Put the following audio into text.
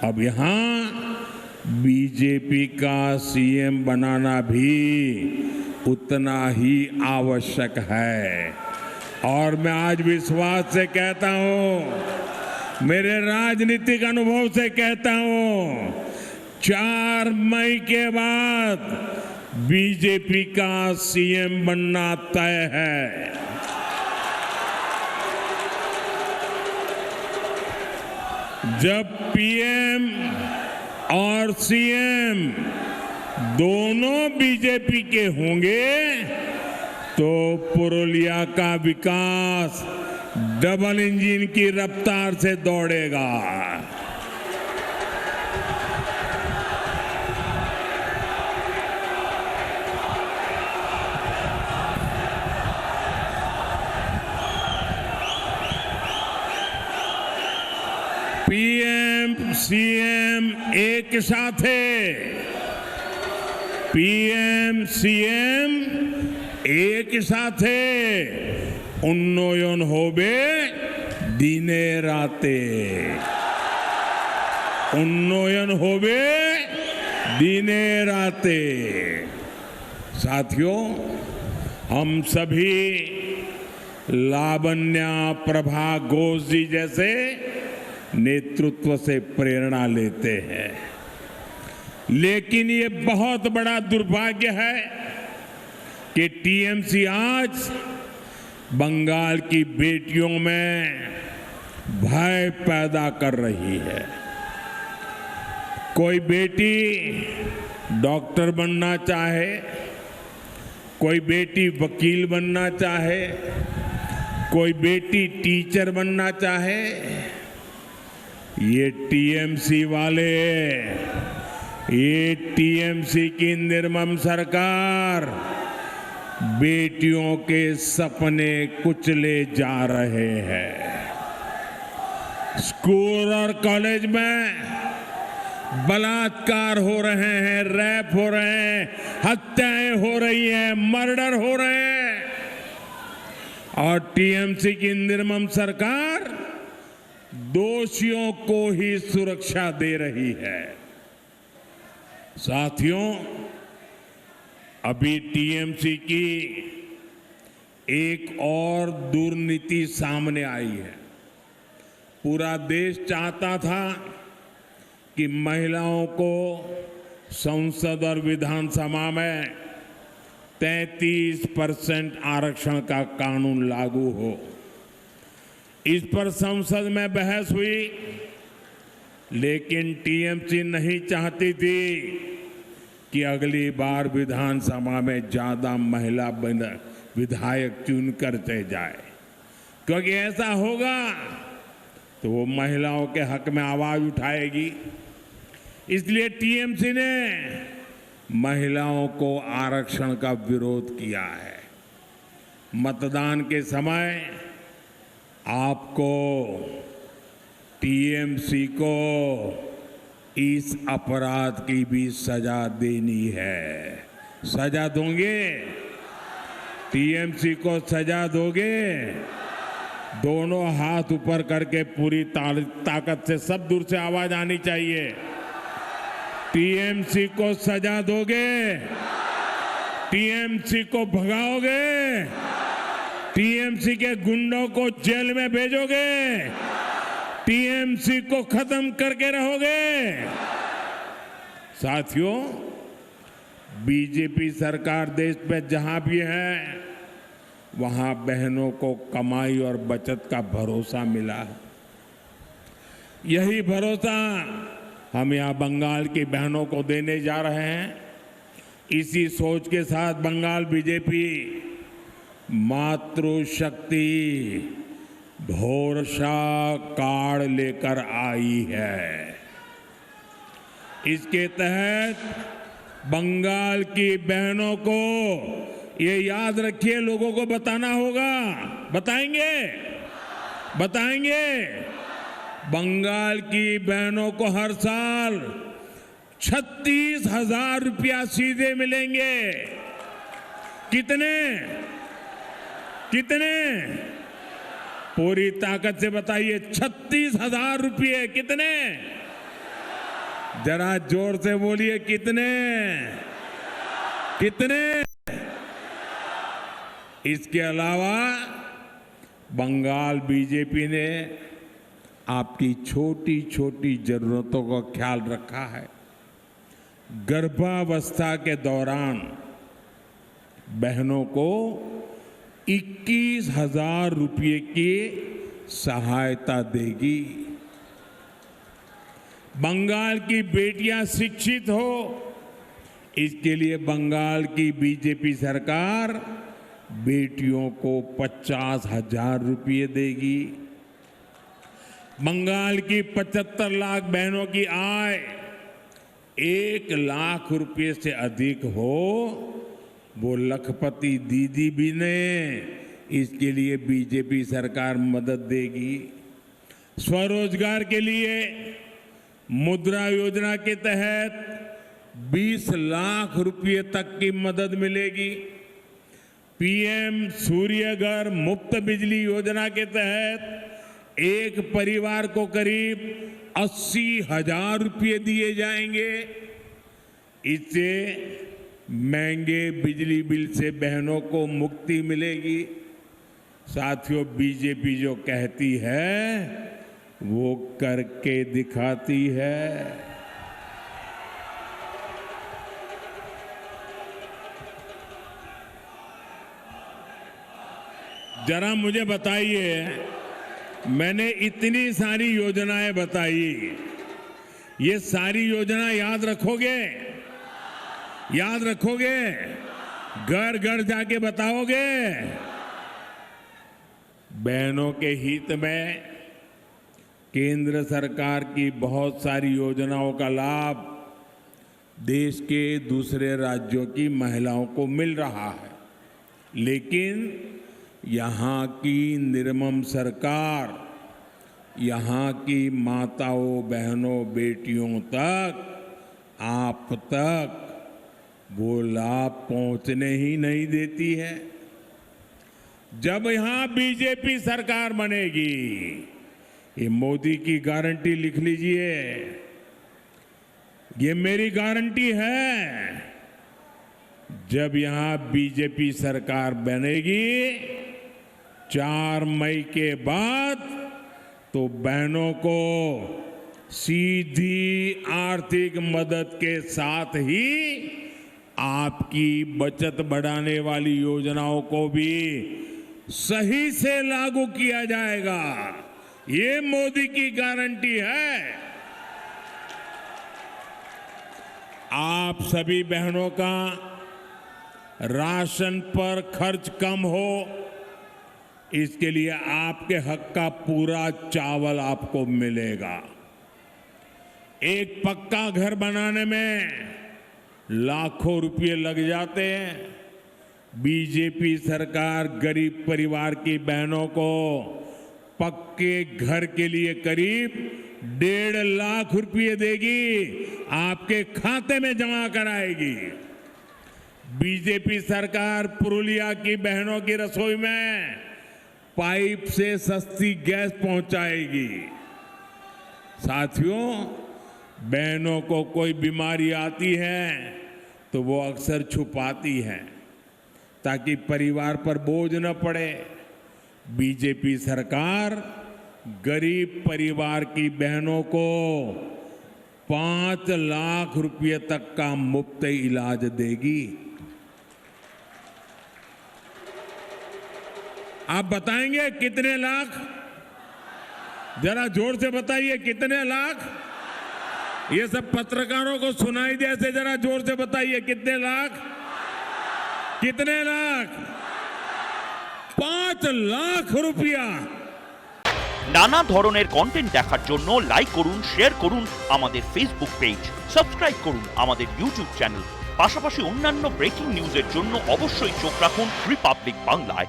अब यहां बीजेपी का सीएम बनाना भी उतना ही आवश्यक है। और मैं आज विश्वास से कहता हूं, मेरे राजनीतिक अनुभव से कहता हूं, 4 मई के बाद बीजेपी का सीएम बनना तय है। जब पीएम और सीएम दोनों बीजेपी के होंगे तो पुरुलिया का विकास डबल इंजन की रफ्तार से दौड़ेगा। पीएम सीएम एक साथ है, पीएम सीएम एक साथ उन्नयन होबे दिने राते, उन्नयन होबे दिने राते। साथियों, हम सभी लावण्या प्रभा घोष जी जैसे नेतृत्व से प्रेरणा लेते हैं, लेकिन ये बहुत बड़ा दुर्भाग्य है कि टीएमसी आज बंगाल की बेटियों में भय पैदा कर रही है। कोई बेटी डॉक्टर बनना चाहे, कोई बेटी वकील बनना चाहे, कोई बेटी टीचर बनना चाहे, ये टीएमसी वाले, ये टीएमसी की निर्मम सरकार बेटियों के सपने कुचले जा रहे हैं। स्कूल और कॉलेज में बलात्कार हो रहे हैं, रेप हो रहे हैं, हत्याएं हो रही हैं, मर्डर हो रहे हैं, और टीएमसी की निर्मम सरकार दोषियों को ही सुरक्षा दे रही है। साथियों, अभी टीएमसी की एक और दुर्नीति सामने आई है। पूरा देश चाहता था कि महिलाओं को संसद और विधानसभा में 33% आरक्षण का कानून लागू हो। इस पर संसद में बहस हुई, लेकिन टीएमसी नहीं चाहती थी कि अगली बार विधानसभा में ज्यादा महिला विधायक चुन करते जाए, क्योंकि ऐसा होगा तो वो महिलाओं के हक में आवाज उठाएगी। इसलिए टीएमसी ने महिलाओं को आरक्षण का विरोध किया है। मतदान के समय आपको टीएमसी को इस अपराध की भी सजा देनी है। सजा दोगे? टीएमसी को सजा दोगे? दोनों हाथ ऊपर करके पूरी ताकत से सब दूर से आवाज आनी चाहिए। टीएमसी को सजा दोगे? टीएमसी को भगाओगे? टीएमसी के गुंडों को जेल में भेजोगे? टीएमसी को खत्म करके रहोगे? साथियों, बीजेपी सरकार देश में जहां भी है वहां बहनों को कमाई और बचत का भरोसा मिला है। यही भरोसा हम यहां बंगाल की बहनों को देने जा रहे हैं। इसी सोच के साथ बंगाल बीजेपी मातृशक्ति भरोसा कार्ड लेकर आई है। इसके तहत बंगाल की बहनों को ये याद रखिए, लोगों को बताना होगा। बताएंगे? बताएंगे? बंगाल की बहनों को हर साल 36,000 रुपया सीधे मिलेंगे। कितने? कितने? पूरी ताकत से बताइए। 36,000 रुपये। कितने? जरा जोर से बोलिए, कितने कितने। इसके अलावा बंगाल बीजेपी ने आपकी छोटी छोटी जरूरतों का ख्याल रखा है। गर्भावस्था के दौरान बहनों को 21,000 रुपये की सहायता देगी। बंगाल की बेटियां शिक्षित हो, इसके लिए बंगाल की बीजेपी सरकार बेटियों को 50,000 रुपये देगी। बंगाल की 75 लाख बहनों की आय 1 लाख रुपये से अधिक हो, वो लखपति दीदी भी ने इसके लिए बीजेपी सरकार मदद देगी। स्वरोजगार के लिए मुद्रा योजना के तहत 20 लाख रुपये तक की मदद मिलेगी। पीएम सूर्यघर मुफ्त बिजली योजना के तहत एक परिवार को करीब 80,000 रुपये दिए जाएंगे। इससे महंगे बिजली बिल से बहनों को मुक्ति मिलेगी। साथियों, बीजेपी जो कहती है वो करके दिखाती है। जरा मुझे बताइए, मैंने इतनी सारी योजनाएं बताई, ये सारी योजना याद रखोगे? याद रखोगे? घर घर जाके बताओगे? बहनों के हित में केंद्र सरकार की बहुत सारी योजनाओं का लाभ देश के दूसरे राज्यों की महिलाओं को मिल रहा है, लेकिन यहाँ की निर्मम सरकार यहाँ की माताओं, बहनों, बेटियों तक, आप तक वो लाभ पहुंचने ही नहीं देती है। जब यहाँ बीजेपी सरकार बनेगी, ये मोदी की गारंटी लिख लीजिए, ये मेरी गारंटी है। जब यहाँ बीजेपी सरकार बनेगी 4 मई के बाद, तो बहनों को सीधी आर्थिक मदद के साथ ही आपकी बचत बढ़ाने वाली योजनाओं को भी सही से लागू किया जाएगा। ये मोदी की गारंटी है। आप सभी बहनों का राशन पर खर्च कम हो, इसके लिए आपके हक का पूरा चावल आपको मिलेगा। एक पक्का घर बनाने में लाखों रुपए लग जाते हैं। बीजेपी सरकार गरीब परिवार की बहनों को पक्के घर के लिए करीब 1.5 लाख रुपए देगी, आपके खाते में जमा कराएगी। बीजेपी सरकार पुरुलिया की बहनों की रसोई में पाइप से सस्ती गैस पहुंचाएगी। साथियों, बहनों को कोई बीमारी आती है तो वो अक्सर छुपाती हैं ताकि परिवार पर बोझ न पड़े। बीजेपी सरकार गरीब परिवार की बहनों को 5 लाख रुपए तक का मुफ्त इलाज देगी। आप बताएंगे कितने लाख? जरा जोर से बताइए, कितने लाख? ये सब पत्रकारों को सुनाई दे, ऐसे जरा जोर से बताइए, कितने लाख? कितने लाख? 5 लाख रुपया। নানা ধরনের কন্টেন্ট দেখার জন্য লাইক করুন, শেয়ার করুন আমাদের ফেসবুক পেজ, সাবস্ক্রাইব করুন আমাদের ইউটিউব চ্যানেল। পাশাপাশি অন্যান্য ব্রেকিং নিউজের জন্য অবশ্যই চোখ রাখুন রিপাবলিক বাংলায়।